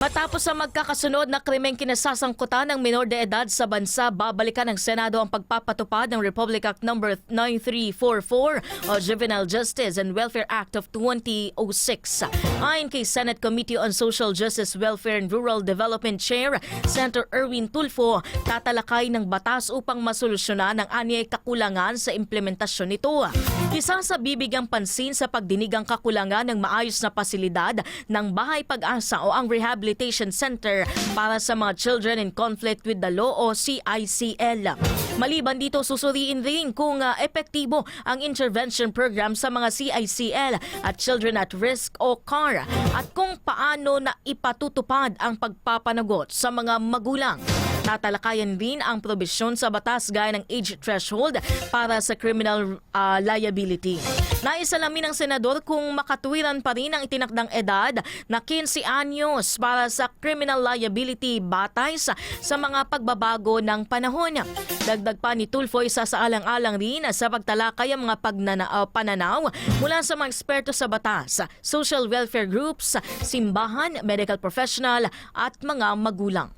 Matapos ang magkakasunod na krimeng kinasasangkutan ng minor de edad sa bansa, babalikan ng Senado ang pagpapatupad ng Republic Act No. 9344 o Juvenile Justice and Welfare Act of 2006. Ayon kay Senate Committee on Social Justice, Welfare and Rural Development Chair Senator Erwin Tulfo, tatalakay ng batas upang masolusyonan ang anyay kakulangan sa implementasyon nito. Isa sa bibigyang pansin sa pagdinigang kakulangan ng maayos na pasilidad ng Bahay Pag-asa o ang Rehabilitation Center para sa mga Children in Conflict with the Law o CICL. Maliban dito, susuriin rin kung epektibo ang intervention program sa mga CICL at Children at Risk o CAR at kung paano na ipatutupad ang pagpapanagot sa mga magulang. Tatalakayan din ang probisyon sa batas gaya ng age threshold para sa criminal liability. Naisalamin ng senador kung makatuwiran pa rin ang itinakdang edad na 15 anyos para sa criminal liability batay sa mga pagbabago ng panahon. Dagdag pa ni Tulfo, isasaalang-alang rin sa pagtalakay ang mga pananaw mula sa mga eksperto sa batas, social welfare groups, simbahan, medical professional at mga magulang.